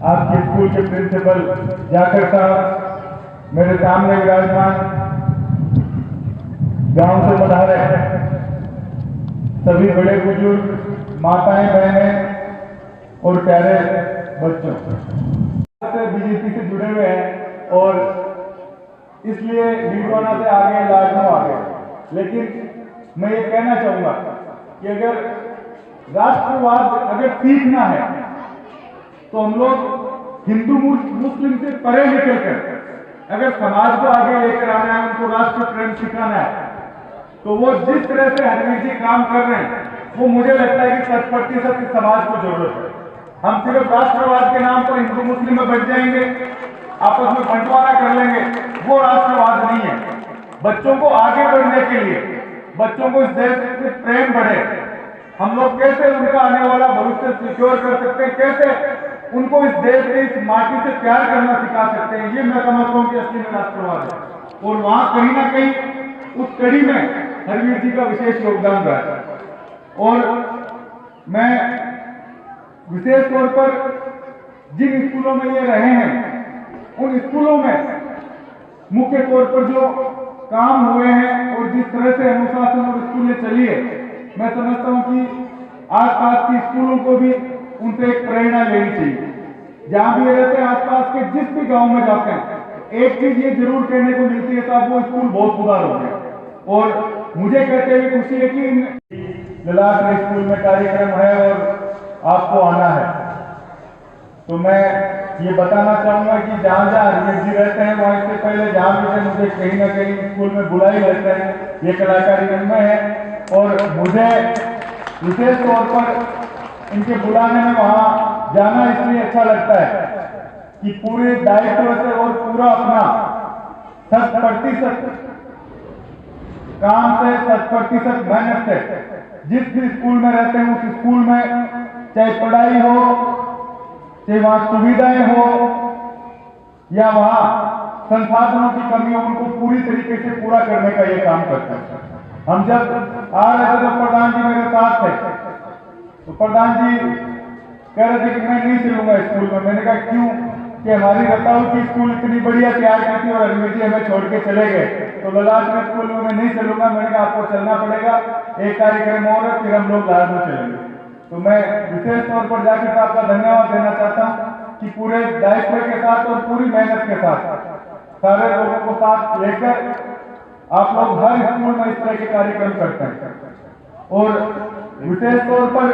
आपके स्कूल के प्रिंसिपल जाकर साहब, मेरे सामने विराजमान गांव से पधारे सभी बड़े बुजुर्ग, माताएं, बहनें और प्यारे बच्चों, बीजेपी से जुड़े हुए हैं और इसलिए लीडवाना से आगे लाडनों आगे। लेकिन मैं ये कहना चाहूंगा कि अगर राष्ट्रवाद अगर सीखना है तो हम लोग हिंदू मुस्लिम से परे निकलकर अगर समाज को आगे लेकर आना है, उनको राष्ट्र प्रेम सिखाना है, तो वो जिस तरह से हरवीर जी काम कर रहे हैं वो मुझे लगता है कि 100% समाज को जरूरत है। हम सिर्फ राष्ट्रवाद के नाम पर हिंदू मुस्लिम में बैठ जाएंगे, आपस में बंटवारा कर लेंगे, वो राष्ट्रवाद नहीं है। बच्चों को आगे बढ़ने के लिए, बच्चों को इस देश से प्रेम बढ़े, हम लोग कैसे उनका आने वाला भविष्य सिक्योर कर सकते हैं, कैसे उनको इस देश से, इस माटी से प्यार करना सिखा सकते हैं, ये मैं समझता हूं कि असली में राष्ट्रवाद है। और वहां कहीं ना कहीं उस कड़ी में हरवीर जी का विशेष योगदान रहा है। और मैं विशेष तौर पर जिन स्कूलों में ये रहे हैं उन स्कूलों में मुख्य तौर पर जो काम हुए हैं और जिस तरह से अनुशासन और स्कूलें चली है, मैं समझता हूं कि आसपास के स्कूलों को भी उनसे एक प्रेरणा लेनी चाहिए। जहां भी ये रहते हैं, आसपास के जिस भी गांव में जाते हैं, एक चीज ये जरूर कहने को मिलती है, साहब वो स्कूल बहुत सुधार हो गया। और मुझे कहते हुए खुशी है कि ललाट स्कूल में कार्यक्रम है और आपको आना है, तो मैं ये बताना चाहूंगा कि जहां जहां हरवीर जी रहते हैं वहां इससे पहले जहां भी थे मुझे कहीं ना कहीं स्कूल में बुला ही लेते हैं, ये कलाकारी रंग में है। और मुझे विशेष तौर पर इनके बुलाने में वहां जाना इसलिए अच्छा लगता है कि पूरे दायित्व से और पूरा अपना 100% काम से, 100% मेहनत से जिस भी स्कूल में रहते हैं उस स्कूल में चाहे पढ़ाई हो, चाहे वहां सुविधाएं हो या वहां संसाधनों की कमी हो, उनको पूरी तरीके से पूरा करने का ये काम करते हैं। हम जब आ रहे थे तो प्रधान जी मेरे साथ थे, तो प्रधान जी कह रहे थे कि मैं नहीं चलूंगा स्कूल में। मैंने कहा क्यों? कि हमारी रताऊ की स्कूल इतनी बढ़िया तैयार की थी और हरवीर जी हमें छोड़ के चले गए, तो ललाट में स्कूल में मैं नहीं चलूंगा। मैंने कहा आपको चलना पड़ेगा, एक कार्यक्रम और है, फिर हम लोग लाडनों चलेंगे। तो मैं विशेष तौर पर जाकर आपका धन्यवाद देना चाहता हूं कि पूरे दायित्व के साथ और पूरी मेहनत के साथ सारे लोगों को साथ लेकर आप लोग हर स्कूल में इस तरह के कार्यक्रम करते हैं। और विशेष तौर पर